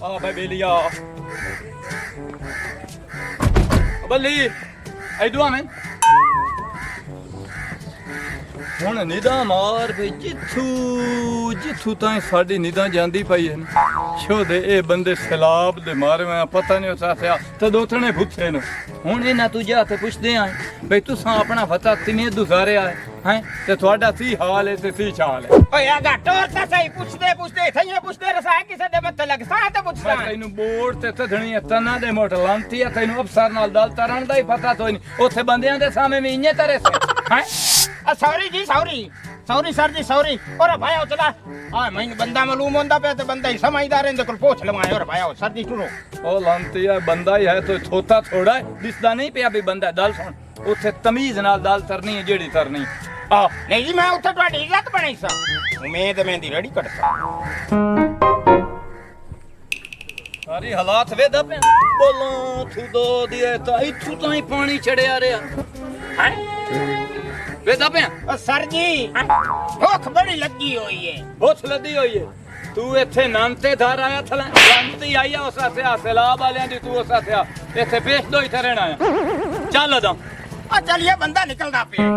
ਆ ਬੇ ਬੇਲੀਆ ਬੱਲੀ ਇਦੋਂ ਆਵੇਂ ਹੁਣ ਨਿਦਾ ਮਾਰ ਬਈ ਜਿੱਥੂ ਤਾਂ ਸਾਡੀ ਨਿਦਾ ਜਾਂਦੀ ਪਈ ਹੈ ਸ਼ੋਦੇ ਇਹ ਬੰਦੇ ਸਲਾਬ ਦੇ ਮਾਰੇ ਮੈਂ ਪਤਾ ਨਹੀਂ ਸਾਥਿਆ ਤੇ ਦੋਥਣੇ ਭੁੱਥੇ ਨੂੰ ਹੁਣ ਇਹਨਾਂ ਤੂੰ ਜਾ ਤੇ ਪੁੱਛਦੇ ਆਂ ਬਈ ਤੁਸੀਂ ਆਪਣਾ ਫਤਾ ਕਿਵੇਂ ਗੁਜ਼ਾਰਿਆ ਹੈ ਤੇ ਤੁਹਾਡਾ ਕੀ ਹਾਲ ਹੈ ਤੇ ਕੀ ਚਾਲ ਹੈ ਓਏ ਆ ਟੋਰ ਤਾਂ ਸਹੀ ਪੁੱਛਦੇ ਇੱਥੇ ਪੁੱਛਦੇ ਰਸਾਇ ਕਿਸੇ ਦੇ ਮੱਥੇ ਲੱਗ ਸਾਂ ਤੇ ਪੁੱਛਦਾ ਤੈਨੂੰ ਬੋਰਡ ਤੇ ਧਣੀ ਤਨਾ ਦੇ ਮੋਟ ਲਾਂਤੀ ਆ ਤੈਨੂੰ ਅਫਸਰ ਨਾਲ ਦਲ ਤਰਨ ਦਾ ਹੀ ਪਤਾ ਤੋਈ ਨਹੀਂ ਉੱਥੇ ਬੰਦਿਆਂ ਦੇ ਸਾਹਮਣੇ ਵੀ ਇੰਨੇ ਤਰੇ ਹੈ सॉरी जी सॉरी सर जी सॉरी और भाई चला हां मैं बंदा मालूम होंदा पे तो बंदा ही समझदार है कोल पूछ लवाए और भाई सर जी सुनो ओ लांती है बंदा ही है तो छोटा थोड़ा है दिसदा नहीं पिया भी बंदा दल सुन उथे तमीज नाल दल तरनी है जेड़ी तरनी आ नहीं जी मैं उथे ਤੁਹਾਡੀ ਇੱਜ਼ਤ ਬਣੀ ਸਾ ਉਮੀਦ ਮੈਂ ਦੀ ਰੈਡੀ ਕੱਟਦਾ ਸਾਰੀ ਹਾਲਾਤ ਵੇਦਾ ਪੈ ਬੋਲਾਂ ਥੁਦੋ ਦੀ ਤਾਂ ਇਥੋਂ ਤਾਂ ਹੀ ਪਾਣੀ ਚੜਿਆ ਰਿਹਾ ਹੈ ਵੇਦਾ ਪਿਆ ਸਰ ਜੀ ਭੁੱਖ ਬੜੀ ਲੱਗੀ ਹੋਈ ਹੈ ਭੁੱਖ ਲੱਗੀ ਹੋਈ ਹੈ ਤੂੰ ਇੱਥੇ ਨਾਮਤੇਦਾਰ ਆਇਆ ਥਲਾ ਨਾਮਤੀ ਆਇਆ ਉਸ ਆਸਿਆ ਸਲਾਬ ਵਾਲਿਆਂ ਦੀ ਤੂੰ ਉਸ ਆਸਿਆ ਇੱਥੇ ਪੇਸ਼ ਦੋ ਹੀ ਰਹਿਣਾ ਆ ਚੱਲ ਅਦਾ ਆ ਚੱਲੀਏ ਬੰਦਾ ਨਿਕਲਦਾ ਪਿਆ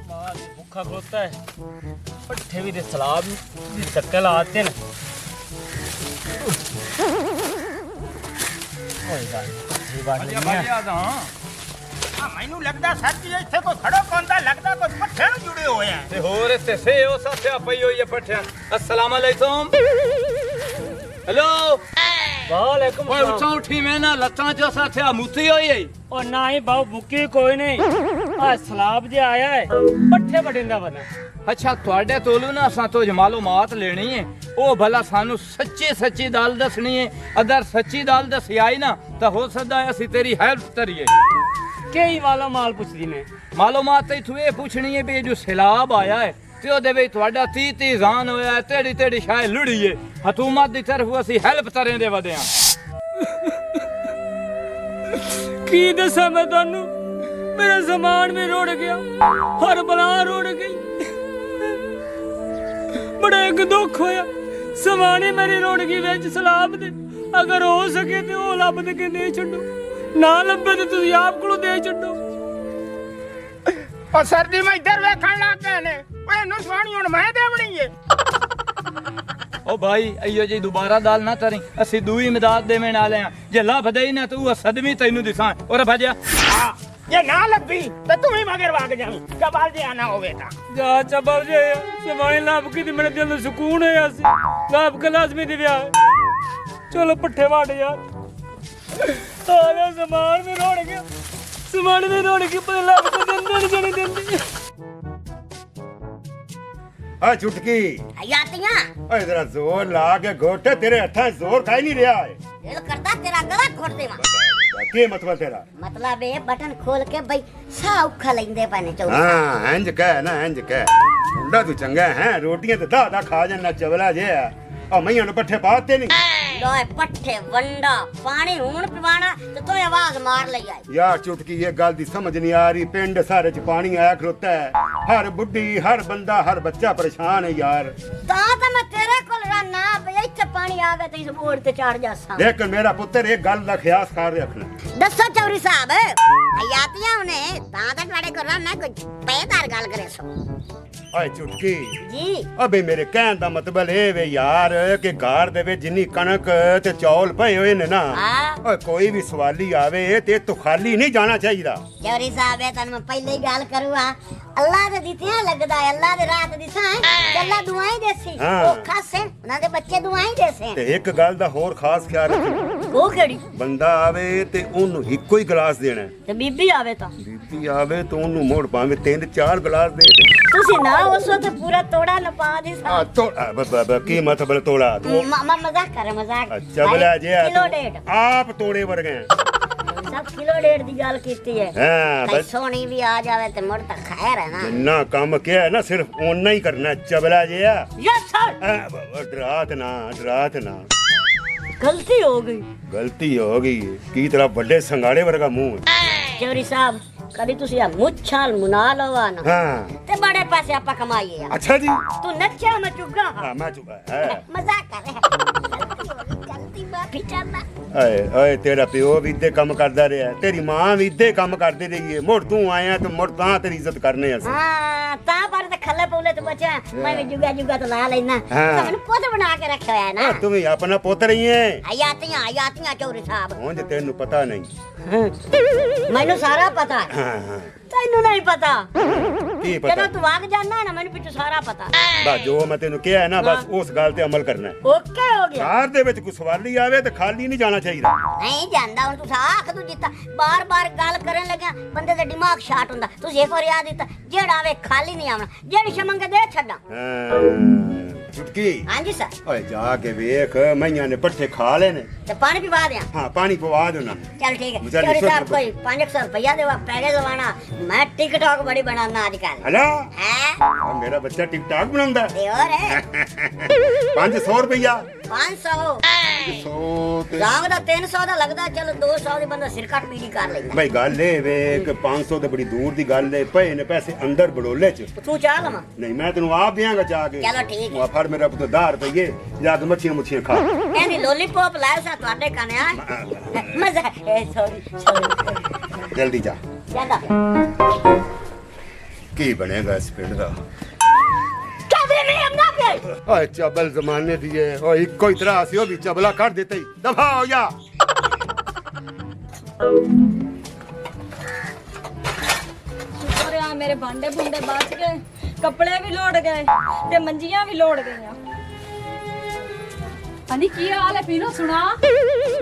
माल भूखा खोता है पट्ठे भी दे सलाब दी टक्कल आते न ओए बात नहीं है ਦਾ ਆ ਮੈਨੂੰ ਲੱਗਦਾ ਸਰ ਜੀ ਇੱਥੇ ਕੋਈ ਖੜੋ ਕੋਂਦਾ ਲੱਗਦਾ ਕੋਈ ਪੱਠੇ ਨੂੰ ਜੁੜੇ ਹੋਏ ਆ ਤੇ ਹੋਰ ਇੱਥੇ ਸੇ ਉਸ ਆਸਿਆ ਪਈ ਹੋਈ ਹੈ ਪੱਠਿਆਂ अस्सलाम अलैकुम हेलो वालेकुम ਓਏ ਉੱਚਾ ਉੱਠੀ ਮੈਂ ਨਾ ਲੱਤਾਂ ਚ ਸਾਥਿਆ ਮੁੱਤੀ ਹੋਈ ਹੈ और ना ही बाबू मुक्की कोई नहीं आ सलाब जे आया है पट्ठे बटिंदा बना ਅੱਛਾ ਤੁਹਾਡੇ ਤੋਲੂ ਨਾ ਅਸਾਂ ਤੋਂ ਮਾਲੂਮਾਤ ਲੈਣੀ ਹੈ ਉਹ ਭਲਾ ਸਾਨੂੰ ਸੱਚੀ ਗੱਲ ਦੱਸਣੀ ਹੈ ਅਗਰ ਸੱਚੀ ਗੱਲ ਦੱਸੀ ਆਈ ਨਾ ਤਾਂ ਹੋ ਸਕਦਾ ਹੈ ਅਸੀਂ ਤੇਰੀ ਹੈਲਪ ਕਰੀਏ कई वाला माल पुछदी ने ਮਾਲੂਮਾਤ ਤੂੰ ਇਹ ਪੁੱਛਣੀ ਹੈ ਵੀ ਜੋ ਸੈਲਾਬ ਆਇਆ ਹੈ ਤੇ ਉਹਦੇ ਵਿੱਚ ਤੁਹਾਡਾ 30 ਜਾਨ ਹੋਇਆ ਤੇੜੀ ਸ਼ਾਇਦ ਲੁੜੀ ਹੈ ਹਕੂਮਤ ਦੀ ਤਰਫੋਂ ਅਸੀਂ ਹੈਲਪ ਕਰੇ ਦੇ ਵਦਿਆਂ की दसा मैं तानू मेरा सामान भी रुड़ गया हर बला रुड़ गई बड़ा एक दुख होया सामान ही मेरी रुड़ गई विच सलाब दे अगर हो सके तो वो लभ के दे छड्डो ना लभे तो तुसीं आप कोलों दे छड्डो और सर जी मैं इधर वेखण लग गए ने ओए नु सुवाणी हुन मैं देवणी है ओ भाई अयो जी दोबारा दाल ना तरी ਅਸੀਂ ਦੂਈ ਇਮਦਾਦ ਦੇਣ ਵਾਲੇ ਆ ਜੇ ਲੱਭ ਦੇਈ ਨਾ ਤੂੰ ਸਦਮੀ ਤੈਨੂੰ ਦਿਸਾਂ ਔਰ ਭਜਿਆ हां ये ना लभी तो तुम ही मगर भाग जाऊं कबाल जे आना होवे ता जा चबल जे सामान लभ के ते मेरे दिल ਨੂੰ सुकून होया सी लभ के लाजमी दी विआह चलो पट्ठे वाट यार सारा सामान भी रुड़ गया सामान भी रुड़ गया पर लभ के दिंदे नहीं दिंदी आ चुटकी हयातियां ओए जरा जोर ला के घोटे तेरे हथा जोर खाई नहीं रहा है दिल करता तेरा गला घोट देवा के मतलब तेरा मतलब ये बटन खोल के भाई सा उखा लेंदे पाने चौक हां इंज कह ना इंज कह मुंडा तू चंगा है रोटियां ते दा खा जाना चवला जे आ मैयां नु पट्ठे पाते नहीं लोए पट्ठे वंडा पानी हूं पिवाना ते तो आवाज मार लई आई यार चुटकी ये गल दी समझ नहीं आ रही पिंड सारे च पानी आया खरोता है हर बुड्ढी हर बंदा हर बच्चा परेशान है यार ता मैं तेरे कोल रहना भई इथे पानी आवे ते इस बोर्ड ते चढ़ जासा लेकिन मेरा पुत्र एक गल दा ख्याल कर रखना दसो चौरी साहब हयातियां ने ता ਤੁਹਾਡੇ ਕੋਲ ਰਹਿਣਾ ਕੋਈ ਪੈਦਾਰ ਗੱਲ ਕਰੇ ਸੋ ओए चुटकी जी अबे मेरे कहन दा मतलब ए वे यार कि घर दे विच जिन्नी कणक ते चौल पए होए ने ना हां ओए कोई भी सवाली आवे ते तो खाली नहीं जाना चाहिए चौरी साहब तन मैं पहले ही गल करूआ अल्लाह दे दितियां लगदा है अल्लाह दे रात दिसा है अल्लाह दुआएं देसी हाँ। ओ खासे उना दे बच्चे दुआएं देसे ते एक गल दा होर खास ख्याल रखना वो केड़ी बंदा आवे ते ओनू इक्को ही गिलास देना है ते बीबी आवे ता बीबी आवे तो ओनू मोड़ पावे 3-4 गिलास दे दे तुसी ना उसो ते पूरा तोड़ा न पा दी सा तो की मतलब तोड़ा तू मजाक करे मजाक अच्छा बोला जे किलो डेढ़ आप तोड़े वर्गे सब किलो डेढ़ दी गल कीती है हां कई बस सोनी भी आ जावे ते मुड़ तक खैर है ना जिन्ना काम किया है ना सिर्फ ओना ही करना है, चबला जे यस सर डरात ना गलती हो गई गलती हो गई की तरह बड़े संगाड़े वर्गा मुंह है चौरी साहब ਕਦੀ ਤੁਸੀਂ ਆ ਮੁੱਛਾਂ ਮੁਨਾ ਲਵਾ ਨਾ ਹਾਂ ਤੇ ਬੜੇ ਪੈਸੇ ਆਪਾਂ ਕਮਾਈਏ ਆ ਅੱਛਾ ਜੀ ਤੂੰ ਨੱਚਿਆ ਮੈਂ ਚੁੱਗਾ ਹਾਂ ਹਾਂ ਮੈਂ ਚੁੱਕਾ ਹੈ ਮਜ਼ਾਕ ਕਰ ਰਿਹਾ ਚਲਦੀ ਮਾਫੀ ਚਾਹਨਾ ਓਏ ਓਏ ਤੇਰਾ ਪਿਓ ਵੀ ਇੱਦੇ ਕੰਮ ਕਰਦਾ ਰਿਹਾ ਤੇਰੀ ਮਾਂ ਵੀ ਇੱਦੇ ਕੰਮ ਕਰਦੀ ਰਹੀ ਹੈ ਮੁੜ ਤੂੰ ਆਇਆ ਤੇ ਮੁੜ ਤਾਂ ਤੇਰੀ ਇੱਜ਼ਤ ਕਰਨੇ ਅਸੀਂ ਹਾਂ ਤਾਂ ਪਰ ਤੇ ਖੱਲੇ ਪੌਲੇ ਤੇ ਬਚਾ ਮੈਂ ਵੀ ਜੁਗਾ ਜੁਗਾ ਤਾਂ ਲਾ ਲੈਣਾ ਹਾਂ। ਤਾਂ ਮੈਨੂੰ ਪੁੱਤ ਬਣਾ ਕੇ ਰੱਖਿਆ ਹੋਇਆ ਨਾ ਤੂੰ ਵੀ ਆਪਣਾ ਪੁੱਤ ਰਹੀ ਹੈ ਆਯਾਤੀਆਂ ਚੋਰੀ ਸਾਹਿਬ ਹੁਣ ਜੇ ਤੈਨੂੰ ਪਤਾ ਨਹੀਂ ਮੈਨੂੰ ਸਾਰਾ ਪਤਾ ਹੈ ਹਾਂ ਹਾਂ ਤੈਨੂੰ ਨਹੀਂ ਪਤਾ ਕੀ ਪਤਾ ਜਦੋਂ ਤੂੰ ਵਗ ਜਾਣਾ ਨਾ ਮੈਨੂੰ ਪਿੱਛੇ ਸਾਰਾ ਪਤਾ ਬਸ ਜੋ ਮੈਂ ਤੈਨੂੰ ਕਿਹਾ ਹੈ ਨਾ ਬਸ ਉਸ ਗੱਲ ਤੇ ਅਮਲ ਕਰਨਾ ਹੈ ਓਕੇ ਹੋ ਗਿਆ ਕਾਰ ਦੇ ਵਿੱਚ ਕੋਈ ਸਵਾਲੀ ਆਵੇ ਤੇ ਖਾਲੀ ਨਹੀਂ ਜਾਣਾ ਚਾਹੀਦਾ ਨਹੀਂ ਜਾਂਦਾ ਹੁਣ ਤੂੰ ਆਖ ਤੂੰ ਜਿੱਤਾ ਬਾਰ-ਬਾਰ ਗੱਲ ਕਰਨ ਲੱਗਿਆ ਬੰਦੇ ਦਾ ਦਿਮਾਗ ਸ਼ਾਟ ਹੁੰਦਾ ਤੁਸੀਂ ਇੱਕ ਵਾਰ ਯਾਦ ਦਿੱਤਾ ਜਿਹੜਾ ਆਵੇ ਖਾਲੀ ਨਹੀਂ ਆਉਣਾ ਜਿਹੜੀ ਸ਼ਮੰਗੇ ਦੇ ਛੱਡਾਂ ਚੁਟਕੀ ਹਾਂਜੀ ਸਰ ਓਏ ਜਾ ਕੇ ਵੇਖ ਮਈਆਂ ਨੇ ਪੱਠੇ ਖਾ ਲਏ ਨੇ ਤੇ ਪਾਣੀ ਪਿਵਾ ਦਿਆਂ ਹਾਂ ਪਾਣੀ ਪਵਾ ਦੇਣਾ चल ठीक है मुझे चोरी रिश्वत साहब दो। कोई 500 रुपया देवा पहले जमाना मैं टिकटॉक बड़ी बनाना आजकल ਹਲਾ हैं ਮੇਰਾ ਬੱਚਾ ਟਿਕਟਾਕ ਬਣਾਉਂਦਾ दे और है 500 ਰੁਪਇਆ 500 100 ਤੇ गांव ਦਾ 300 ਦਾ ਲੱਗਦਾ ਚਲ 200 ਦੀ ਬੰਦਾ ਸਿਰ ਕੱਟ ਪੀੜੀ ਕਰ ਲੈਂਦਾ ਬਈ ਗੱਲ ਇਹ ਵੇ ਕਿ 500 ਤੇ ਬੜੀ ਦੂਰ ਦੀ ਗੱਲ ਏ ਪਏ ਨੇ ਪੈਸੇ ਅੰਦਰ ਬੜੋਲੇ ਚ ਤੂੰ ਚਾਹ ਲਵਾਂ ਨਹੀਂ ਮੈਂ ਤੈਨੂੰ ਆਪ ਦਿਆਂਗਾ ਜਾ ਕੇ ਚਲੋ ਠੀਕ ਹੈ। ਆ ਫੜ ਮੇਰਾ ਪੁੱਤ 10 ਰੁਪਏ ਜਾ ਕੇ ਮੱਛੀਆਂ ਮੁੱਛੀਆਂ ਖਾ ਇਹਦੀ ਲੋਲੀਪੌਪ ਲਾਇਆ ਸਾ ਤੁਹਾਡੇ ਕਨੇ ਆ ਮਜ਼ਾ ਸੌਰੀ ਜਲਦੀ ਜਾ ਜਾਂਦਾ ਕੀ ਬਣੇਗਾ ਇਸ ਪਿੰਡ ਦਾ ਕਦੇ ਨਹੀਂ ਅੰਨਾ ਪਈ ਓਏ ਚਬਲ ਜ਼ਮਾਨੇ ਦੀ ਏ ਓਏ ਇੱਕੋ ਹੀ ਤਰ੍ਹਾਂ ਸੀ ਉਹ ਵੀ ਚਬਲਾ ਕੱਢ ਦਿੱਤਾ ਹੀ ਦਫਾ ਹੋ ਜਾ ਸ਼ੁਕਰ ਆ ਮੇਰੇ ਭਾਂਡੇ ਭੁੰਡੇ ਬਚ ਗਏ ਕੱਪੜੇ ਵੀ ਲੋੜ ਗਏ ਤੇ ਮੰਜੀਆਂ ਵੀ ਲੋੜ ਗਈਆਂ अनी की हाल है पीनो सुना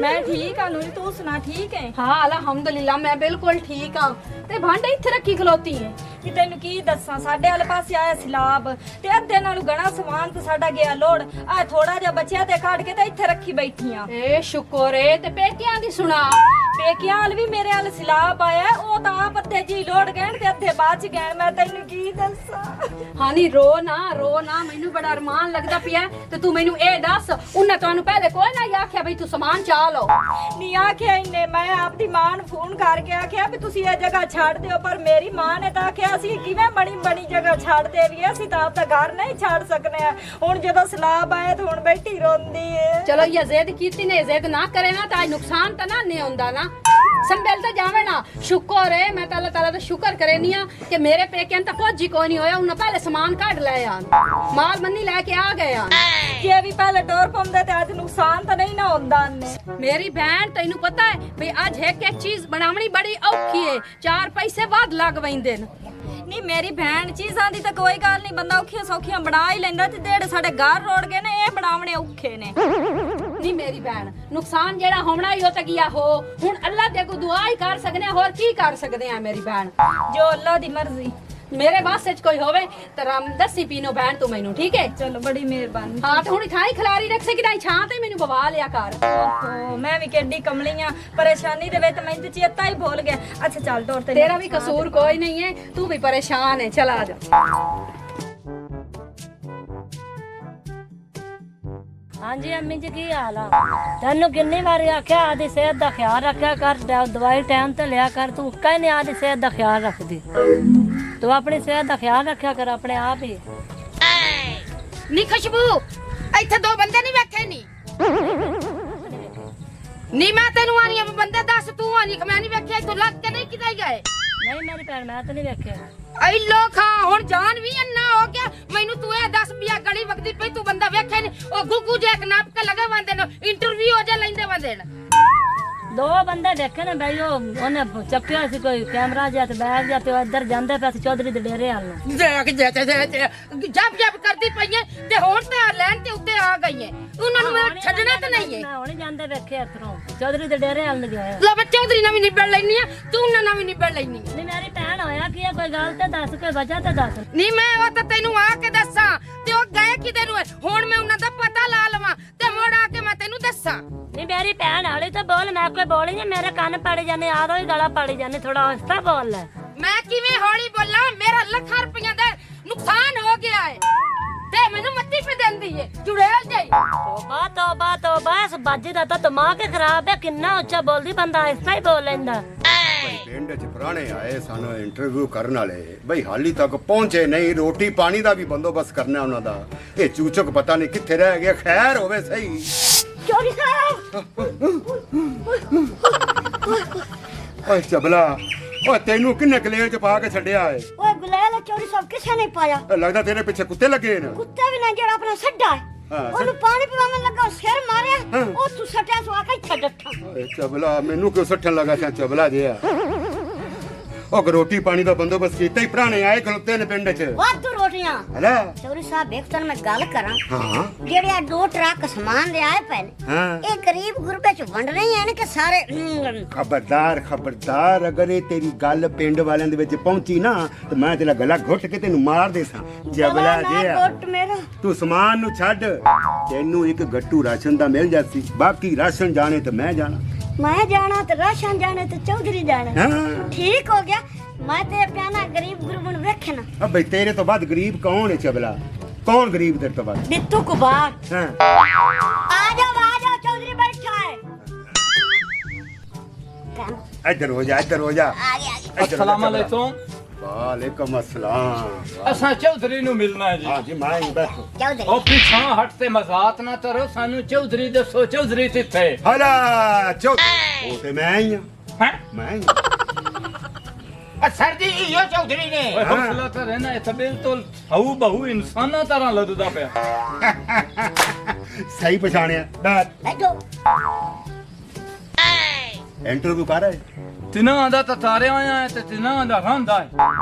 ਮੈਂ ਠੀਕ ਆ ਨੂਰੀ ਤੂੰ ਸੁਣਾ ਠੀਕ ਹੈ हाँ अल्हम्दुलिल्लाह मैं बिल्कुल ठीक हाँ ते भांडे इत्थे रखी खलोती है ਕਿ ਤੈਨੂੰ ਕੀ ਦੱਸਾਂ ਸਾਡੇ ਵਾਲੇ ਪਾਸੇ ਆਇਆ ਸਿਲਾਬ ਤੇ ਅੱਧੇ ਨਾਲੋਂ ਘਣਾ ਸਮਾਨ ਤੇ ਸਾਡਾ ਗਿਆ ਲੋੜ ਆ ਥੋੜਾ ਜਿਹਾ ਬਚਿਆ ਤੇ ਕੱਢ ਕੇ ਤੇ ਇੱਥੇ ਰੱਖੀ ਬੈਠੀ ਆ ए शुक्र है ते पेकियां दी सुना ਪੇਕਿਆਂ ਵਾਲ ਵੀ ਮੇਰੇ ਵਾਲ ਸਿਲਾਬ ਆਇਆ ਉਹ ਤਾਂ ਆਪ ਅੱਧੇ ਜੀ ਲੋੜ ਗਏ ਤੇ ਅੱਧੇ ਬਚ ਗਏ ਮੈਂ ਤੈਨੂੰ ਕੀ ਦੱਸਾਂ हानी रो ना मैनू बड़ा अरमान लगदा पिया ते तू मैनू ए दस उन्ने तानू पहले कोई ना आख्या भई तू सामान चा लो ਨਹੀਂ ਆਖਿਆ ਇਹਨੇ ਮੈਂ ਆਪਦੀ ਮਾਂ ਨੂੰ ਫੋਨ ਕਰਕੇ ਆਖਿਆ ਵੀ ਤੁਸੀਂ ਇਹ ਜਗ੍ਹਾ ਛੱਡ ਦਿਓ ਪਰ ਮੇਰੀ ਮਾਂ ਨੇ ਤਾਂ ਆਖਿਆ ਅਸੀਂ ਕਿਵੇਂ ਬਣੀ ਜਗ੍ਹਾ ਛੱਡ ਦੇਵੀਏ ਅਸੀਂ ਤਾਂ ਆਪਦਾ ਘਰ ਨਹੀਂ ਛੱਡ ਸਕਨੇ ਆ ਹੁਣ ਜਦੋਂ ਸਲਾਬ ਆਇਆ ਤੇ ਹੁਣ ਬੈਠੀ ਰੋਂਦੀ ਏ चलो ये जिद कीती ने जिद ना करे ना ताई नुकसान तो ना नहीं होंदा ना संभल तो जावे ना शुक्र है मैं तो अल्लाह ताला दा शुक्र करेनी आ कि मेरे पेके तो फौजी कोई नहीं होया उन्हें पहले सामान काट लिया माल मन्नी लेके आ गए ਜੇ ਵੀ ਪਹਿਲੇ ਡੋਰ ਪਾਉਂਦੇ ਤੇ ਅੱਜ ਨੁਕਸਾਨ ਤਾਂ ਨਹੀਂ ਨਾ ਹੁੰਦਾ ਨੇ मेरी बहन तेनू पता है भाई आज एक चीज बनावनी बड़ी औखी है 4 पैसे बाद लग वैंदे ਨਹੀਂ ਮੇਰੀ ਭੈਣ ਚੀਜ਼ਾਂ ਦੀ ਤਾਂ ਕੋਈ ਗੱਲ ਨਹੀਂ ਬੰਦਾ ਔਖੀਆਂ ਸੌਖੀਆਂ ਬਣਾ ਹੀ ਲੈਂਦਾ ਤੇ ਜਿਹੜੇ ਸਾਡੇ ਘਰ ਰੋੜ ਗਏ ਨੇ ਇਹ ਬਣਾਉਣੇ ਔਖੇ ਨੇ नहीं मेरी बहन नुकसान जेड़ा होना ही हो तो किया हो हुन अल्लाह दे को दुआ ही कर सकने हैं, और की कर सकते हैं मेरी बहन ਜੋ ਅੱਲਾ ਦੀ ਮਰਜ਼ੀ मेरे वास्ते च कोई होवे तो राम दसी पीनो बहन तू मैनू ठीक है ਚਲੋ ਬੜੀ ਮਿਹਰਬਾਨੀ हाँ तो हुन थाई खलारी रख सकी नहीं छां ते मैनू बवा लिया कर ਓਹੋ ਮੈਂ ਵੀ ਕਿੱਡੀ ਕਮਲੀ ਆ ਪਰੇਸ਼ਾਨੀ ਦੇ ਵਿੱਚ ਮੈਨੂੰ ਤੇ ਚੇਤਾ ਹੀ ਭੁੱਲ ਗਿਆ ਅੱਛਾ ਚੱਲ ਡੋਰ ਤੇ तेरा भी कसूर कोई नहीं है तू भी परेशान है चला जा ਹਾਂਜੀ ਅੰਮੀ ਜੀ ਕੀ ਹਾਲ ਆ ਤੈਨੂੰ ਕਿੰਨੀ ਵਾਰੀ ਆਖਿਆ ਆਦੀ ਸਿਹਤ ਦਾ ਖਿਆਲ ਰੱਖਿਆ ਕਰ ਦਵਾਈ ਟਾਈਮ ਤੇ ਲਿਆ ਕਰ ਤੂੰ ਕਹਿੰਦੀ ਆਦੀ ਸਿਹਤ ਦਾ ਖਿਆਲ ਰੱਖਦੀ ਤੂੰ ਆਪਣੀ ਸਿਹਤ ਦਾ ਖਿਆਲ ਰੱਖਿਆ ਕਰ ਆਪਣੇ ਆਪ ਹੀ ਨੀ ਖੁਸ਼ਬੂ ਇੱਥੇ ਦੋ ਬੰਦੇ ਨਹੀਂ ਵੇਖੇ ਨੀ ਨੀ ਮੈਂ ਤੈਨੂੰ ਆਨੀ ਆ ਬੰਦੇ ਦੱਸ ਤੂੰ ਆਨੀ ਕਿ ਮੈਂ ਨਹੀਂ ਵੇਖਿਆ ਤੂੰ ਲੱਗ ਕੇ ਨਹੀਂ ਕਿਦਾਈ ਗਏ ਨਹੀਂ ਮੇਰੀ ਭੈਣ ਮੈਂ ਤਾਂ ਨਹੀਂ ਵੇਖਿਆ ਐ ਲੋਖਾ ਹੁਣ ਜਾਨ ਵੀ ਅੰਨਾ ਹੋ ਗਿਆ ਮੈਨੂੰ ਤੂੰ ਇਹ ਦੱਸ ਬਿਆ ਗਲੀ ਵਗਦੀ ਪਈ ਤੂੰ ਬੰਦਾ ਵੇਖਿਆ ਨਹੀਂ ਉਹ ਗੁੱਗੂ ਜੇ ਇੱਕ ਨਾਪ ਕੇ ਲਗੇ ਬੰਦੇ ਨੂੰ ਇੰਟਰਵਿਊ ਹੋ ਜਾ ਲੈਂਦੇ ਬੰਦੇ ਨੇ ਦੋ ਬੰਦੇ ਦੇਖੇ ਨੇ ਬਈ ਉਹਨੇ ਚੱਕਿਆ ਸੀ ਕੋਈ ਕੈਮਰਾ ਜਿਹਾ ਤੇ ਬੈਗ ਜਿਹਾ ਤੇ ਉਹ ਇੱਧਰ ਜਾਂਦੇ ਪਏ ਸੀ ਚੌਧਰੀ ਦੇ ਡੇਰੇ ਵੱਲ ਨੂੰ ਦੇਖ ਜੱਪ ਜੱਪ ਕਰਦੀ ਪਈਏ ਤੇ ਹੁਣ ਤੇ ਲੈਣ ਤੇ ਉੱਤੇ ਆ ਗਈਏ ਉਹਨਾਂ ਨੂੰ ਮੈਂ ਛੱਡਣਾ ਤਾਂ ਨਹੀਂ ਹੈ ਮੈਂ ਹੁਣੇ ਜਾਂਦੇ ਵੇਖੇ ਇੱਥੋਂ ਚੌਧਰੀ ਦੇ ਡੇਰੇ ਵੱਲ ਨੂੰ ਗਿਆ ਲੈ ਬੱਚਾ ਚੌਧਰੀ ਨਾਲ ਵੀ ਨਿਬੜ ਲੈਣੀ ਆ ਤੂੰ ਉਹਨਾਂ ਨਾਲ ਵੀ ਨਿਬੜ ਲੈਣੀ ਨਹੀਂ ਮੇਰੀ ਭੈਣ ਹੋਇਆ ਕੀ ਆ ਕੋਈ ਗੱਲ ਤੇ ਦੱਸ ਕੋਈ ਵਜ੍ਹਾ ਤੇ ਦੱਸ ਨਹੀਂ ਮੈਂ ਉਹ ਤਾਂ ਤੈਨੂੰ ਆ ਕੇ ਦੱਸਾਂ ਤੇ ਉਹ ਗਏ ਕਿਤੇ ਨੂੰ ਹੁਣ ਮੈਂ ਉਹਨਾਂ ਦਾ ਪਤਾ ਲਾ ਲਵਾਂ ਤੇ ਮੋੜ ਆ ਕੇ ਮੈਂ ਤੈਨੂੰ ਦੱਸਾਂ ਨਹੀਂ ਮੇਰੀ ਭੈਣ ਵਾਲੀ ਤਾਂ ਬੋਲ ਮੈਂ ਕੋਈ ਬੋਲੀ ਨਹੀਂ ਮੇਰੇ ਕੰਨ ਪਾੜੇ ਜਾਂਦੇ ਆਦੋ ਹੀ ਗਲਾ ਪਾੜੇ ਜਾਂਦੇ ਥੋੜਾ ਹੌਸਲਾ ਬੋਲ ਲੈ ਮੈਂ ਕਿਵੇਂ ਹੌਲੀ ਬੋਲਾਂ ਮੇਰਾ ਲੱਖਾਂ ਰੁਪਈਆ ਦਾ ਨੁਕਸਾਨ ਹੋ ਗਿਆ ਹੈ ਤੇ ਮੈਨੂੰ ਮੱਤੀ ਪੇ ਦਿੰਦੀ ਏ ਜੁੜੇਲ ਜਾਈ ਤੋਬਾ ਤੋਬਾ ਤੋਬਾ ਇਸ ਬਾਜੀ ਦਾ ਤਾਂ ਦਿਮਾਗ ਹੀ ਖਰਾਬ ਹੈ ਕਿੰਨਾ ਉੱਚਾ ਬੋਲਦੀ ਬੰਦਾ ਆਹਿਸਤਾ ਹੀ ਬੋਲ ਲੈਂਦਾ ਪਿੰਡ 'ਚ ਪੁਰਾਣੇ ਆਏ ਸਨ ਇੰਟਰਵਿਊ ਕਰਨ ਵਾਲੇ ਬਈ ਹਾਲੀ ਤੱਕ ਪਹੁੰਚੇ ਨਹੀਂ ਰੋਟੀ ਪਾਣੀ ਦਾ ਵੀ ਬੰਦੋਬਸਤ ਕਰਨਾ ਉਹਨਾਂ ਦਾ ਇਹ ਚੂਚਕ ਪਤਾ ਨਹੀਂ ਕਿੱਥੇ ਰਹਿ ਗਿਆ ਖੈਰ ਹੋਵੇ ਸਹੀ ਚੋਰੀ ਸਾਹਿਬ ਓਏ ਚਬਲਾ ਓਏ ਤੈਨੂੰ ਕਿੰਨੇ ਕਲੇਰ 'ਚ ਪਾ ਕੇ ਛੱਡਿਆ ਏ ਓਏ ਗੁਲਾਲ ਚੋਰੀ ਸਾਹਿਬ ਕਿਸੇ ਨੇ ਪਾਇਆ ਲੱਗਦਾ ਤੇਰੇ ਪਿੱਛੇ ਕੁੱਤੇ ਲੱਗੇ ਨੇ ਕੁੱਤਾ ਵੀ ਨਾ ਜਿਹੜਾ ਆਪਣਾ ਸੱਡਾ ਹਾਂ, ਉਹਨੂੰ ਪਾਣੀ ਪਿਵਾਉਣ ਲੱਗਾ ਉਹ ਸਿਰ ਮਾਰਿਆ ਹਾਂ। ਉਹ ਤੂੰ ਸੱਟਿਆ ਸਵਾ ਕੇ ਇੱਥੇ ਡੱਠਾ ਓਏ ਚਬਲਾ ਮੈਨੂੰ ਕਿਉਂ ਸੱਟਣ ਲੱਗਾ ਸਿਆ ਚਬਲਾ ਜਿਆ ਉਹ ਰੋਟੀ ਪਾਣੀ ਦਾ ਬੰਦੋਬਸਤ ਕੀਤਾ ਹੀ ਪੁਰਾਣੇ ਆਏ ਖਲੋਤੇ ਨੇ ਪਿੰਡ 'ਚ ਵਾਧੂ ਰੋਟੀਆਂ ਹਲਾ ਚੋਰੀ ਸਾਹਿਬ ਵੇਖ ਤਨ ਮੈਂ ਗੱਲ ਕਰਾਂ ਹਾਂ ਜਿਹੜੇ ਆ 2 ਟਰੱਕ ਸਮਾਨ ਲਿਆਏ ਪਏ ਨੇ ਹਾਂ ਇਹ ਗਰੀਬ ਗੁਰਬੇ ਚ ਵੰਡ ਰਹੇ ਹਨ ਕਿ ਸਾਰੇ ਖਬਰਦਾਰ ਅਗਰ ਇਹ ਤੇਰੀ ਗੱਲ ਪਿੰਡ ਵਾਲਿਆਂ ਦੇ ਵਿੱਚ ਪਹੁੰਚੀ ਨਾ ਤੇ ਮੈਂ ਤੇਰਾ ਗਲਾ ਘੁੱਟ ਕੇ ਤੈਨੂੰ ਮਾਰ ਦੇ ਸਾਂ ਜਬਲਾ ਜਿਆ ਕੋਟ ਮੇਰਾ ਤੂੰ ਸਮਾਨ ਨੂੰ ਛੱਡ ਤੈਨੂੰ ਇੱਕ ਗੱਟੂ ਰਾਸ਼ਨ ਦਾ ਮਿਲ ਜਾਸੀ ਬਾਕੀ ਰਾਸ਼ਨ ਜਾਣੇ ਤੇ ਮੈਂ ਜਾਣਾ ਮੈਂ ਜਾਣਾ ਤੇ ਰਾਸ਼ਨ ਜਾਣੇ ਤੇ ਚੌਧਰੀ ਜਾਣਾ ਹਾਂ ਠੀਕ ਹੋ ਗਿਆ ਮੈਂ ਤੇ ਪਿਆਨਾ ਗਰੀਬ ਗੁਰਬ ਨੂੰ ਵੇਖਣਾ ਆ ਬਈ ਤੇਰੇ ਤੋਂ ਵੱਧ ਗਰੀਬ ਕੌਣ ਹੈ ਚਬਲਾ ਕੌਣ ਗਰੀਬ ਤੇਰੇ ਤੋਂ ਵੱਧ ਬਿੱਤੂ ਕੁਬਾਰ ਹਾਂ ਆ ਜਾਓ ਚੌਧਰੀ ਬੈਠਾ ਹੈ ਇੱਧਰ ਹੋ ਜਾ ਇੱਧਰ ਹੋ ਜਾ ਆ ਗਿਆ अस्सलाम वालेकुम ਵਾਲੇਕਮ ਅਸਲਾਮ ਅਸਾਂ ਚੌਧਰੀ ਨੂੰ ਮਿਲਣਾ ਹੈ ਜੀ ਹਾਂ ਜੀ ਮੈਂ ਹੀ ਬੈਠੋ ਚੌਧਰੀ ਉਹ ਪਿੱਛਾਂ ਹਟ ਤੇ ਮਜ਼ਾਕ ਨਾ ਕਰੋ ਸਾਨੂੰ ਚੌਧਰੀ ਦੱਸੋ ਚੌਧਰੀ ਕਿੱਥੇ ਹਲਾ ਚੋ ਉਹ ਤੇ ਮੈਂ ਹੀ ਹਾਂ ਹੈ ਮੈਂ ਹੀ ਸਰ ਜੀ ਇਹ ਚੌਧਰੀ ਨੇ ਓਏ ਹੌਸਲਾ ਤਾਂ ਰਹਿਣਾ ਇਹ ਬਿਲ ਤੋਂ ਹਊ ਬਹੂ ਇਨਸਾਨਾਂ ਤਰ੍ਹਾਂ ਲੱਦਦਾ ਪਿਆ ਸਹੀ ਪਛਾਣਿਆ ਬੈਠ ਬੈਠੋ ਇੰਟਰਵਿਊ ਕਰ ਰਹੇ ਤਿਨਾਂ ਦਾ ਤਾਂ ਤਾਰਿਆ ਹੋਇਆ ਹੈ ਤੇ ਤਿਨਾਂ ਦਾ ਰਹਿੰਦਾ ਹੈ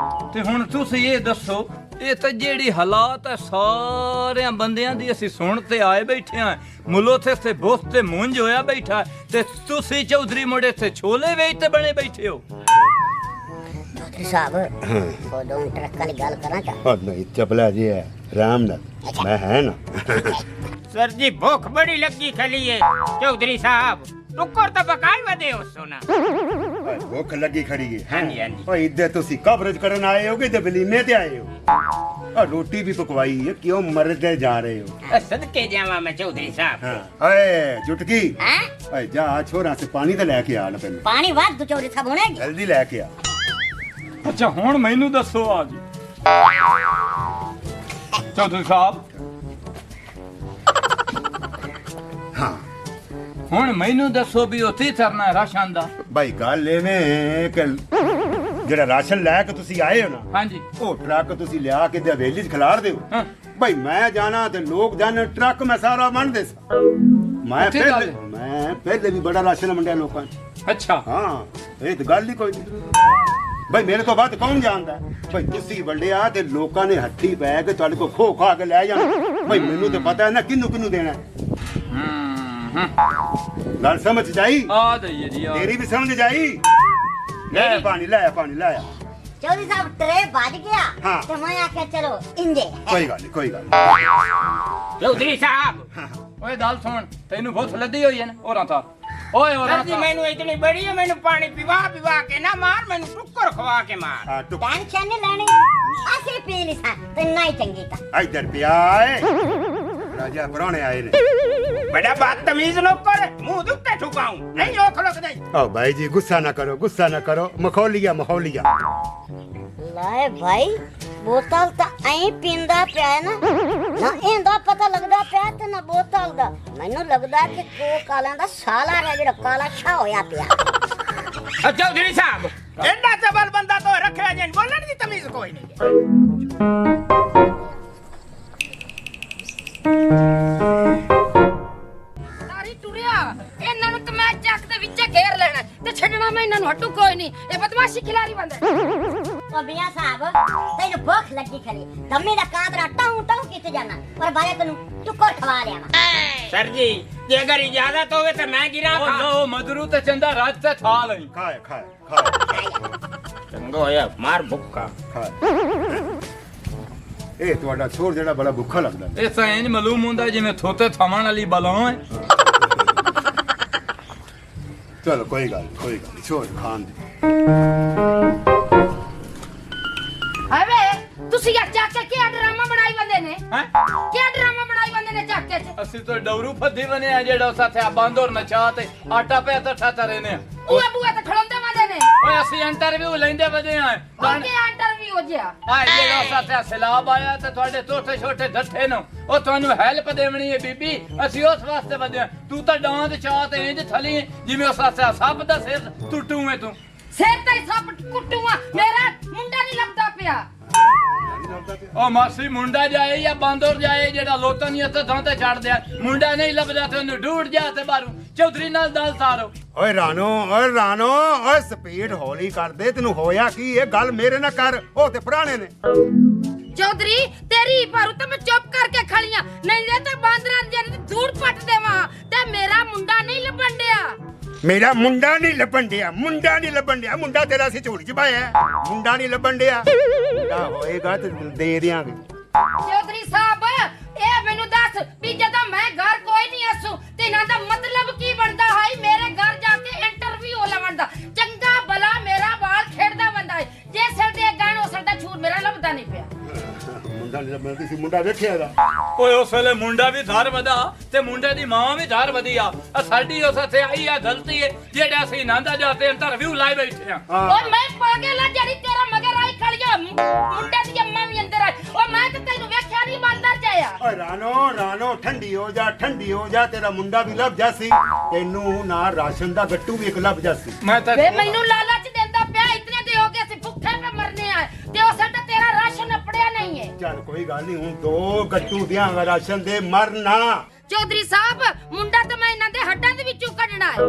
ਤੇ ਹੁਣ ਤੁਸੀਂ ਇਹ ਦੱਸੋ ਇਹ ਤਾਂ ਜਿਹੜੀ ਹਾਲਾਤ ਹੈ ਸਾਰਿਆਂ ਬੰਦਿਆਂ ਦੀ ਅਸੀਂ ਸੁਣ ਤੇ ਆਏ ਬੈਠੇ ਆ ਮੁੱਲੋ ਤੇ ਬੋਸ ਤੇ ਮੁੰਝ ਹੋਇਆ ਬੈਠਾ ਤੇ ਤੁਸੀਂ ਚੌਧਰੀ ਮੋੜੇ ਤੇ ਛੋਲੇ ਵੇਚ ਤੇ ਬਣੇ ਬੈਠੇ ਹੋ ਚੌਧਰੀ ਸਾਹਿਬ ਉਹ 2 ਟਰੱਕਾਂ ਦੀ ਗੱਲ ਕਰਾਂ ਚਾ ਹਾਂ ਨਹੀਂ ਚਪਲਾ ਜੀ ਹੈ ਰਾਮ ਨਾਲ ਮੈਂ ਹੈ ਨਾ सर जी भूख बड़ी लगी खली है चौधरी साहब टुकर तो पकाई वदे हो सोना ਓਏ ਭੁੱਖ ਲੱਗੀ ਖੜੀ ਹੈ हाँ जी हाँ जी ਓਏ ਇੱਧਰ ਤੁਸੀਂ ਕਵਰੇਜ ਕਰਨ ਆਏ ਹੋਗੇ ਤੇ ਵਲੀਮੇ ਤੇ ਆਏ ਹੋ ਆ ਰੋਟੀ ਵੀ ਪਕਵਾਈ ਹੈ ਕਿਉਂ ਮਰਦੇ ਜਾ ਰਹੇ ਹੋ सदके जावा मैं चौधरी साहब ਹਾਂ ਓਏ ਚੁਟਕੀ ਹੈ ਓਏ ਜਾ ਛੋਰਾ ਸੇ ਪਾਣੀ ਤੇ ਲੈ ਕੇ ਆ ਲੈ ਪੈਨੂੰ ਪਾਣੀ ਵਾਧੂ ਚੌਧਰੀ ਸਾਹਿਬ ਹੋਣੇ ਜਲਦੀ ਲੈ ਕੇ ਆ ਅੱਛਾ ਹੁਣ ਮੈਨੂੰ ਦੱਸੋ ਆ ਜੀ ਚੌਧਰੀ ਸਾਹਿਬ ਹਾਂ ਹੁਣ ਮੈਨੂੰ ਦੱਸੋ ਵੀ ਉੱਥੇ ਤਰਨਾ ਹੈ ਰਾਸ਼ਨ ਦਾ ਭਾਈ ਗੱਲ ਐਵੇਂ ਕਿ ਜਿਹੜਾ ਰਾਸ਼ਨ ਲੈ ਕੇ ਤੁਸੀਂ ਆਏ ਹੋ ਨਾ ਹਾਂਜੀ ਉਹ ਟਰੱਕ ਤੁਸੀਂ ਲਿਆ ਕੇ ਤੇ ਹਵੇਲੀ 'ਚ ਖਿਲਾਰ ਦਿਓ ਹਾਂ ਭਾਈ ਮੈਂ ਜਾਣਾ ਤੇ ਲੋਕ ਜਾਣ ਟਰੱਕ ਮੈਂ ਸਾਰਾ ਮੰਨਦੇ ਸਾਂ ਮੈਂ ਉੱਥੇ ਗੱਲ ਪਹਿਲੇ ਵੀ ਬੜਾ ਰਾਸ਼ਨ ਵੰਡਿਆ ਲੋਕਾਂ 'ਚ ਅੱਛਾ ਹਾਂ ਇਹ ਤਾਂ ਗੱਲ ਹੀ ਕੋਈ ਨਹੀਂ ਭਾਈ ਮੇਰੇ ਤੋਂ ਬਾਅਦ ਕੌਣ ਜਾਣਦਾ ਭਾਈ ਤੁਸੀਂ ਵੰਡਿਆ ਤੇ ਲੋਕਾਂ ਨੇ ਹੱਥੀ ਪੈ ਕੇ ਤੁਹਾਡੇ ਕੋਲ ਖੋ ਖਾ ਕੇ ਲੈ ਜਾਣਾ ਭਾਈ ਮੈਨੂੰ ਤਾਂ ਪਤਾ ਹੈ ਨਾ ਕਿਹਨੂੰ ਦੇਣਾ ਗੱਲ ਸਮਝ ਜਾਈ ਆ ਦਈਏ ਜੀ ਆ ਤੇਰੀ ਵੀ ਸਮਝ ਜਾਈ ਲੈ ਪਾਣੀ ਲੈ ਚੌਧਰੀ ਸਾਹਿਬ ਟਰੇ ਵੱਜ ਗਿਆ ਹਾਂ। ਤੇ ਮੈਂ ਆਖਿਆ ਚਲੋ ਇੰਜੇ ਕੋਈ ਗੱਲ ਨਹੀਂ चौधरी साहब ਓਏ ਗੱਲ ਸੁਣ ਤੈਨੂੰ ਬਹੁਤ ਲੱਦੀ ਹੋਈ ਹੈ ਨਾ ਹੋਰਾਂ ਤਾਂ ਓਏ ਹੋਰਾਂ सर जी ਤਾਂ मैनू इतनी बड़ी है मैनू पानी पिवा के ना मार मैनू टुकर खवा के मार ਹਾਂ ਟੁਕ ਟੈਨਸ਼ਨ ਨਹੀਂ ਲੈਣੀ ਅਸੀਂ ਪੀ ਲਈ ਸਾਂ ਤੇ ਨਹੀਂ ਚੰਗੀ ਤਾਂ ਇੱਧਰ ਪਿਆ ਏ ਰਾਜਾ ਪਰੌਣੇ ਆਏ ਨੇ बड़ा बदतमीज नौकर मुंह दुखते ठुकाऊं नहीं रोक लोक नहीं ਓ ਭਾਈ ਜੀ ਗੁੱਸਾ ਨਾ ਕਰੋ ਮਖੌਲੀਆ ਲੈ ਭਾਈ ਬੋਤਲ ਤਾਂ ਐਂ ਪੀਂਦਾ ਪਿਆ ਹੈ ਨਾ ਇਹਦਾ ਪਤਾ ਲੱਗਦਾ ਪਿਆ ਤੇ ਨਾ ਬੋਤਲ ਦਾ ਮੈਨੂੰ ਲੱਗਦਾ ਕਿ ਕੋ ਕਾਲਾਂ ਦਾ ਸਾਲਾ ਰਹਿ ਜਿਹੜਾ ਕਾਲਾ ਛਾ ਹੋਇਆ ਪਿਆ चौधरी साहब एडा जबल बंदा तो रखा जन बोलन की तमीज कोई नहीं ਸਾਰੀ ਟੁਰਿਆ ਇਹਨਾਂ ਨੂੰ ਤਾਂ ਮੈਂ ਚੱਕ ਦੇ ਵਿੱਚ ਘੇਰ ਲੈਣਾ ਤੇ ਛੱਡਣਾ ਮੈਂ ਇਹਨਾਂ ਨੂੰ ਹਟੂ ਕੋਈ ਨਹੀਂ ਇਹ ਬਦਮਾਸ਼ੀ ਖਿਲਾਰੀ ਬੰਦਾ ਉਹ ਬਿਆ ਸਾਹਿਬ ਤੈਨੂੰ ਭੁੱਖ ਲੱਗੀ ਖਲੀ ਦਮੇ ਦਾ ਕਾਦਰਾ ਟਾਉਂ ਕਿੱਥੇ ਜਾਣਾ ਪਰ ਬਾਰੇ ਤੈਨੂੰ ਟੁੱਕਰ ਖਵਾ ਲਿਆ सर जी जे अगर इजाजत होवे तो मैं गिरा ਓ खा ਲੋ ਮਧਰੂ ਤੇ ਚੰਦਾ ਰਾਜ ਤੇ ਥਾ ਲਈ ਖਾਏ चंगो होया मार भुक्का ਇਹ ਤੁਹਾਡਾ ਛੋਰ ਜਿਹੜਾ ਬੜਾ ਭੁੱਖਾ ਲੱਗਦਾ ਇਹ ਤਾਂ ਇੰਜ ਮਾਲੂਮ ਹੁੰਦਾ ਜਿਵੇਂ ਥੋਤੇ ਥਾਵਣ ਵਾਲੀ ਬਲਾਂ ਹੈ ਚਲੋ ਕੋਈ ਗੱਲ ਨੀ, ਛੋਰ ਖਾਣ ਦੇ ਅਵੇ ਤੁਸੀਂ ਆ ਚੱਕ ਕੇ ਕੀ ਡਰਾਮਾ ਬਣਾਈ ਬੰਦੇ ਨੇ ਹੈ ਕੀ ਡਰਾਮਾ ਬਣਾਈ ਬੰਦੇ ਨੇ ਚੱਕ ਕੇ ਅਸੀਂ ਤਾਂ ਡੌਰੂ ਫੱਦੀ ਬਣੇ ਆ ਜਿਹੜਾ ਸਾਥੇ ਆ ਬਾਂਦੋਰ ਨਚਾ ਤੇ ਆਟਾ ਪਿਆ ਤਾਂ ਠਾਤਾ ਰਹਿੰਦੇ ਆ ਬੂਏ ਤੇ ਖੜੋਂਦੇ ਬੰਦੇ ਨੇ ਓਏ ਅਸੀਂ ਇੰਟਰਵਿਊ ਲੈਂਦੇ ਵਧੇ ਆਂ ਓਕੇ ਇੰਟਰਵਿਊ ਹੋ ਗਿਆ ਆ ਜਿਹੜਾ ਸਾਥਾ ਸਲਾਬ ਆਇਆ ਤੇ ਤੁਹਾਡੇ ਛੋਟੇ ਛੋਟੇ ਜੱਥੇ ਨੂੰ ਉਹ ਤੁਹਾਨੂੰ ਹੈਲਪ ਦੇਵਣੀ ਹੈ ਬੀਬੀ ਅਸੀਂ ਉਸ ਵਾਸਤੇ ਵਧੇ ਆਂ ਤੂੰ ਤਾਂ ਡਾਂਦ ਚਾਹ ਤੇ ਇੰਜ ਥਲੀ ਹੈ ਜਿਵੇਂ ਉਸ ਸਾਥਾ ਸੱਪ ਦਾ ਸਿਰ ਟੁੱਟੂ ਹੈ ਤੂੰ ਸਿਰ ਤੇ ਸੱਪ ਕੁੱਟੂਆ ਮੇਰਾ ਮੁੰਡਾ ਨਹੀਂ ਲੱਭਦਾ ਪਿਆ ਉਹ ਮਾਸੀ ਮੁੰਡਾ ਜਾਏ ਜਾਂ ਬਾਂਦਰ ਜਾਏ ਜਿਹੜਾ ਲੋਕਾਂ ਦੀਆਂ ਹੱਥਾਂ ਤੇ ਛੱਡ ਦਿਆ ਮੁੰਡਾ ਨਹੀਂ ਲੱਭਦਾ ਤੇ ਉਹਨੂੰ ਢੂੜ ਜਾ ਤੇ ਬਾਹਰੋਂ ਚੌਧਰੀ ਨਾਲ ਦਲ ਤਾਰੋ ਓਏ ਰਾਣੋ ਓਏ ਸਪੀਡ ਹੌਲੀ ਕਰ ਦੇ ਤੈਨੂੰ ਹੋਇਆ ਕੀ ਇਹ ਗੱਲ ਮੇਰੇ ਨਾਲ ਕਰ ਉਹ ਤੇ ਪੁਰਾਣੇ ਨੇ ਚੌਧਰੀ ਤੇਰੀ ਭਾਰੂ ਤਾਂ ਮੈਂ ਚੁੱਪ ਕਰਕੇ ਖੜੀਆਂ ਨਹੀਂ ਰੇ ਤਾਂ ਬਾਂਦਰਾਂ ਦੇ ਧੂੜ ਪੱਟ ਦੇਵਾਂ ਤੇ ਮੇਰਾ ਮੁੰਡਾ ਨਹੀਂ ਲੱਭਣ ਡਿਆ ਮੇਰਾ ਮੁੰਡਾ ਨਹੀਂ ਲੱਭਣ ਡਿਆ ਮੁੰਡਾ ਤੇਰਾ ਸੀ ਝੋਲੀ ਚ ਪਾਇਆ ਮੁੰਡਾ ਨਹੀਂ ਲੱਭਣ ਡਿਆ ਮੁੰਡਾ ਹੋਏਗਾ ਤੇ ਦੇ ਦਿਆਂਗੇ ਚੌਧਰੀ ਸਾਹਿਬ ਇਹ ਮੈਨੂੰ ਦੱਸ ਵੀ ਜਦੋਂ ਮੈਂ ਘਰ ਕੋਈ ਨਹੀਂ ਆਸੂ ਤੇ ਇਹਨਾਂ ਦਾ ਮਤਲਬ ਕੀ ਬਣਦਾ ਹੈ ਮੇਰੇ ਘਰ ਜਾ ਕੇ ਇੰਟਰਵਿਊ ਲਵਣ ਦਾ ਚੰਗਾ ਭਲਾ ਮੇਰਾ ਬਾਲ ਖੇਡਦਾ ਬੰਦਾ ਹੈ ਜੇ ਸਿਰ ਦੇ ਗਾਣ ਹੋ ਸਕਦਾ ਛੂਟ ਮੇਰਾ ਲੱਭਦਾ ਨਹੀਂ ਪਿਆ ਮੁੰਡਾ ਨਹੀਂ ਲੱਭਣ ਤੁਸੀਂ ਮੁੰਡਾ ਵੇਖਿਆ ਦਾ ਓਏ ਉਸ ਵੇਲੇ ਮੁੰਡਾ ਵੀ ਧਾਰ ਵਧਾ ਤੇ ਮੁੰਡੇ ਦੀ ਮਾਂ ਵੀ ਧਾਰ ਵਧੀ ਆ ਸਾਡੀ ਉਸ ਇੱਥੇ ਆਈ ਆ ਗਲਤੀ ਹੈ ਜਿਹੜਾ ਅਸੀਂ ਨਾਂਦਾ ਜਾਤੇ ਇੰਟਰਵਿਊ ਲਾਈ ਬੈਠੇ ਆ ਓਏ ਮੈਂ ਪਾਗਲ ਆ ਜਿਹੜੀ ਤੇਰਾ ਮਗਰ ਆਈ ਖੜੀਆ ਮੁੰਡੇ ਦੀ ਅੰਮਾ ਵੀ ਅੰਦਰ ਆਈ ਓ ਮੈਂ ਤਾਂ ਤੈਨੂੰ ਵੇਖਿਆ ਨਹੀਂ ਬੰਦਾ ਜਾਇਆ ਓਏ ਰਾਣੋ ਠੰਡੀ ਹੋ ਜਾ ਤੇਰਾ ਮੁੰਡਾ ਵੀ ਲੱਭ ਜਾਸੀ ਤੈਨੂੰ ਨਾ ਰਾਸ਼ਨ ਦਾ ਗੱਟੂ ਵੀ ਇੱਕ ਲੱਭ ਜਾਸੀ ਮੈਂ ਤਾਂ ਵੇ ਮੈਨੂੰ ਲਾਲਚ ਦਿੰਦਾ ਪਿਆ ਇਤਨੇ ਦੇ ਹੋ ਗਏ ਅਸੀਂ ਭੁੱਖੇ ਤੇ ਮਰਨੇ ਆ ਤੇ ਉਹ ਸਾਡਾ ਤੇਰਾ ਰਾਸ਼ਨ ਅਪੜਿਆ ਨਹੀਂ ਹੈ ਚੱਲ ਕੋਈ ਗੱਲ ਨਹੀਂ ਹੁਣ 2 ਗੱਟੂ ਦਿਆਂਗਾ ਰਾਸ਼ਨ ਦੇ ਮਰਨਾ ਚੌਧਰੀ ਸਾਹਿਬ ਮੁੰਡਾ ਤਾਂ ਮੈਂ ਇਹਨਾਂ ਦੇ ਹੱਡਾਂ ਦੇ ਵਿੱਚੋਂ ਕੱਢਣਾ ਹੈ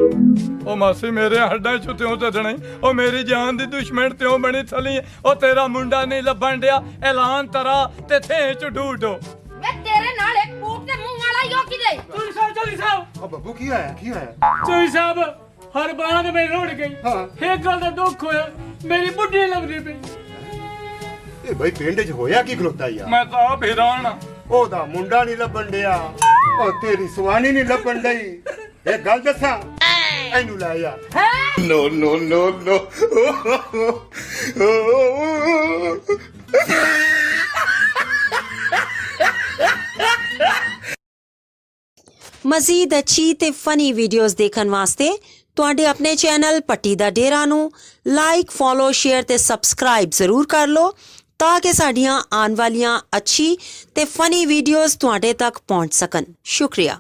ਉਹ ਮਾਸੀ ਮੇਰੇ ਹੱਡਾਂ ਚ ਤਿਉਂ ਤੇ ਦੇਣਾ ਉਹ ਮੇਰੀ ਜਾਨ ਦੀ ਦੁਸ਼ਮਣ ਤਿਉਂ ਬਣੀ ਥਲੀ ਉਹ ਤੇਰਾ ਮੁੰਡਾ ਨਹੀਂ ਲੱਭਣ ਡਿਆ ਐਲਾਨ ਤਰਾ ਤੇ ਥੇ ਚ ਢੂਡੋ ਵੇ ਤੇਰੇ ਨਾਲ ਇੱਕ ਬੂਟ ਦੇ ਮੂੰਹ ਵਾਲਾ ਯੋ ਕਿਦੇ ਚੌਧਰੀ ਸਾਹਿਬ ਓ ਬੱਬੂ ਕੀ ਹੋਇਆ ਚੌਧਰੀ ਸਾਹਿਬ ਹਰ ਬਾਰਾਂ ਤੇ ਮੇਰੀ ਰੋੜ ਗਈ ਹਾਂ। ਇੱਕ ਗੱਲ ਦਾ ਦੁੱਖ ਹੋਇਆ ਮੇਰੀ ਬੁੱਢੀ ਲੱਭਦੀ ਪਈ ਇਹ ਬਈ ਪਿੰਡ 'ਚ ਹੋਇਆ ਕੀ ਖਲੋਤਾ ਯਾਰ ਮੈਂ ਤਾਂ ਆਪ ਹੈਰਾਨ ਆ ਉਹਦਾ ਮੁੰਡਾ ਨਹੀਂ ਲੱਭਣ ਡਿਆ ਉਹ ਤੇਰੀ ਸਵਾਣੀ ਨਹੀਂ ਲੱਭਣ ਡਈ ਇਹ ਗੱਲ ਦੱਸਾਂ ਇਹਨੂੰ ਲੈ ਯਾਰ ਹੈ ਮਜ਼ੀਦ ਅੱਛੀ ਤੇ ਫਨੀ ਵੀਡੀਓਜ਼ ਦੇਖਣ ਵਾਸਤੇ ਤੁਹਾਡੇ ਆਪਣੇ ਚੈਨਲ ਪੱਟੀ ਦਾ ਡੇਰਾ ਨੂੰ ਲਾਈਕ ਫੋਲੋ ਸ਼ੇਅਰ ਤੇ ਸਬਸਕ੍ਰਾਈਬ ਜ਼ਰੂਰ ਕਰ ਲਓ ਤਾਂ ਕਿ ਸਾਡੀਆਂ ਆਉਣ ਵਾਲੀਆਂ ਅੱਛੀ ਤੇ ਫਨੀ ਵੀਡੀਓਜ਼ ਤੁਹਾਡੇ ਤੱਕ ਪਹੁੰਚ ਸਕਣ ਸ਼ੁਕਰੀਆ।